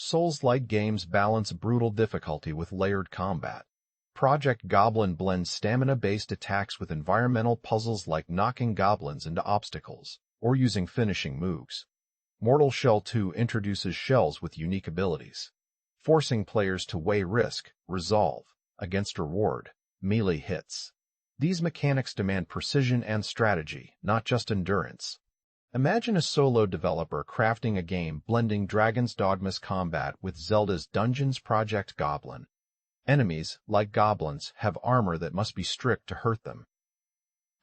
Souls-like games balance brutal difficulty with layered combat. Project Goblin blends stamina-based attacks with environmental puzzles like knocking goblins into obstacles or using finishing moves. Mortal Shell 2 introduces shells with unique abilities, forcing players to weigh risk, resolve, against reward, melee hits. These mechanics demand precision and strategy, not just endurance. Imagine a solo developer crafting a game blending Dragon's Dogma's combat with Zelda's Dungeons Project Goblin. Enemies, like goblins, have armor that must be strict to hurt them.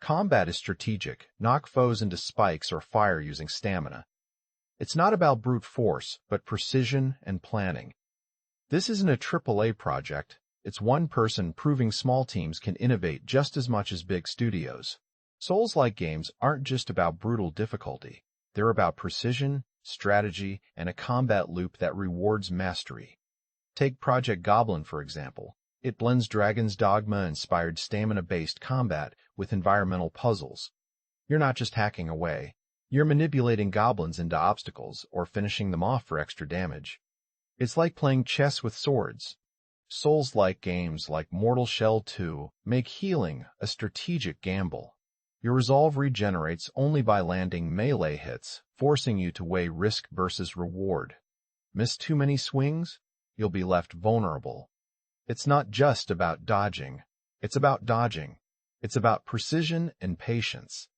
Combat is strategic, knock foes into spikes or fire using stamina. It's not about brute force, but precision and planning. This isn't a AAA project, it's one person proving small teams can innovate just as much as big studios. Souls-like games aren't just about brutal difficulty, they're about precision, strategy, and a combat loop that rewards mastery. Take Project Goblin, for example. It blends Dragon's Dogma-inspired stamina-based combat with environmental puzzles. You're not just hacking away, you're manipulating goblins into obstacles or finishing them off for extra damage. It's like playing chess with swords. Souls-like games like Mortal Shell 2 make healing a strategic gamble. Your resolve regenerates only by landing melee hits, forcing you to weigh risk versus reward. Miss too many swings? You'll be left vulnerable. It's not just about dodging. It's about dodging. It's about precision and patience.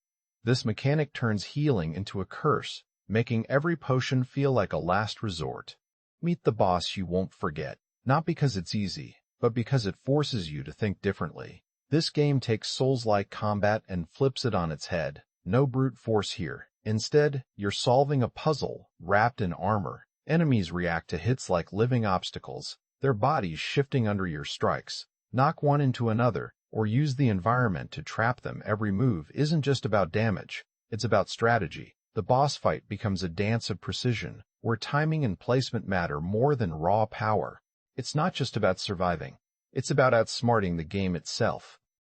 This mechanic turns healing into a curse, making every potion feel like a last resort. Meet the boss you won't forget, not because it's easy, but because it forces you to think differently. This game takes Souls-like combat and flips it on its head. No brute force here. Instead, you're solving a puzzle wrapped in armor. Enemies react to hits like living obstacles, their bodies shifting under your strikes. Knock one into another, or use the environment to trap them. Every move isn't just about damage, it's about strategy. The boss fight becomes a dance of precision, where timing and placement matter more than raw power. It's not just about surviving, it's about outsmarting the game itself.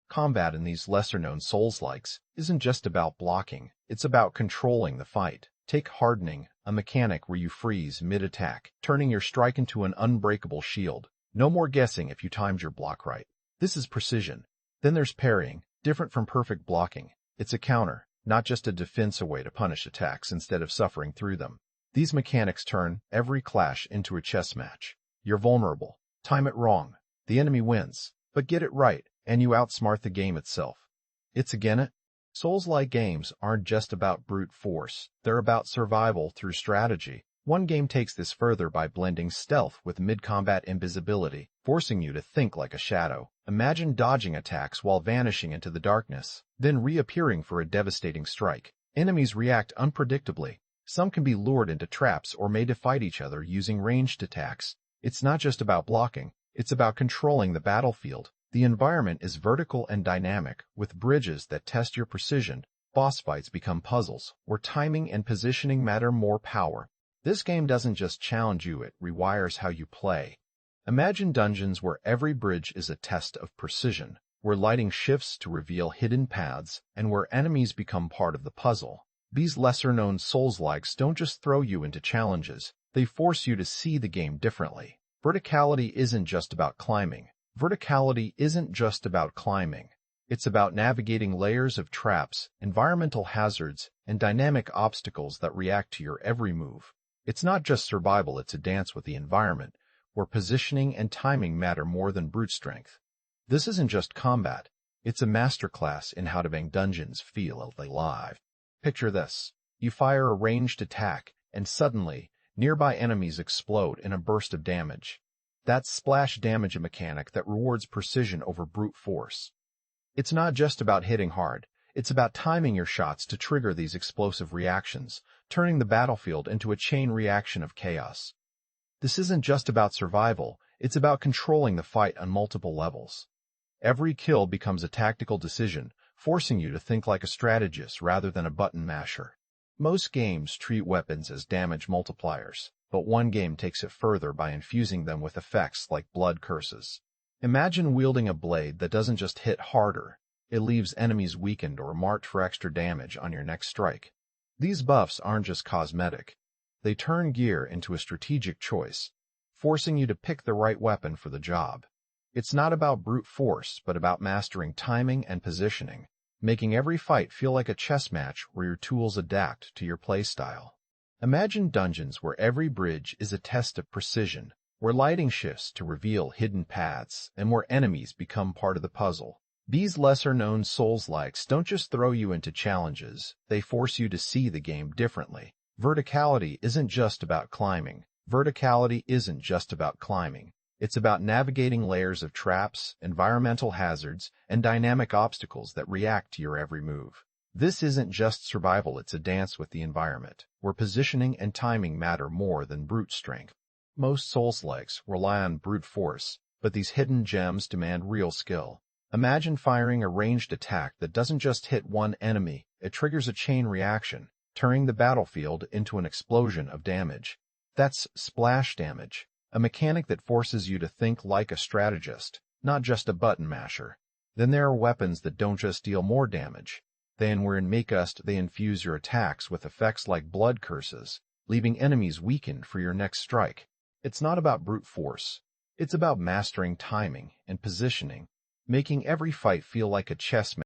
Combat in these lesser-known Souls-likes isn't just about blocking, it's about controlling the fight. Take Hardening, a mechanic where you freeze mid-attack, turning your strike into an unbreakable shield. No more guessing if you timed your block right. This is precision. Then there's parrying, different from perfect blocking. It's a counter, not just a defense, a way to punish attacks instead of suffering through them. These mechanics turn every clash into a chess match. You're vulnerable. Time it wrong. The enemy wins. But get it right, and you outsmart the game itself. It's again it. Souls-like games aren't just about brute force, they're about survival through strategy. One game takes this further by blending stealth with mid-combat invisibility, forcing you to think like a shadow. Imagine dodging attacks while vanishing into the darkness, then reappearing for a devastating strike. Enemies react unpredictably. Some can be lured into traps or made to fight each other using ranged attacks. It's not just about blocking, it's about controlling the battlefield. The environment is vertical and dynamic, with bridges that test your precision. Boss fights become puzzles, where timing and positioning matter more power. This game doesn't just challenge you, it rewires how you play. Imagine dungeons where every bridge is a test of precision, where lighting shifts to reveal hidden paths, and where enemies become part of the puzzle. These lesser-known Souls-likes don't just throw you into challenges, they force you to see the game differently. Verticality isn't just about climbing. It's about navigating layers of traps, environmental hazards, and dynamic obstacles that react to your every move. It's not just survival, it's a dance with the environment, where positioning and timing matter more than brute strength. This isn't just combat, it's a masterclass in how to make dungeons feel alive. Picture this. You fire a ranged attack, and suddenly, nearby enemies explode in a burst of damage. That's splash damage, a mechanic that rewards precision over brute force. It's not just about hitting hard, it's about timing your shots to trigger these explosive reactions, turning the battlefield into a chain reaction of chaos. This isn't just about survival, it's about controlling the fight on multiple levels. Every kill becomes a tactical decision, forcing you to think like a strategist rather than a button masher. Most games treat weapons as damage multipliers, but one game takes it further by infusing them with effects like blood curses. Imagine wielding a blade that doesn't just hit harder, it leaves enemies weakened or marked for extra damage on your next strike. These buffs aren't just cosmetic, They turn gear into a strategic choice, forcing you to pick the right weapon for the job. It's not about brute force, but about mastering timing and positioning, making every fight feel like a chess match where your tools adapt to your playstyle. Imagine dungeons where every bridge is a test of precision, where lighting shifts to reveal hidden paths, and where enemies become part of the puzzle. These lesser-known Souls-likes don't just throw you into challenges, they force you to see the game differently. Verticality isn't just about climbing. It's about navigating layers of traps, environmental hazards, and dynamic obstacles that react to your every move. This isn't just survival, it's a dance with the environment, where positioning and timing matter more than brute strength. Most Souls-likes rely on brute force, but these hidden gems demand real skill. Imagine firing a ranged attack that doesn't just hit one enemy, it triggers a chain reaction, turning the battlefield into an explosion of damage. That's splash damage, a mechanic that forces you to think like a strategist, not just a button masher. Then there are weapons that don't just deal more damage. They infuse your attacks with effects like blood curses, leaving enemies weakened for your next strike. It's not about brute force. It's about mastering timing and positioning, making every fight feel like a chess match.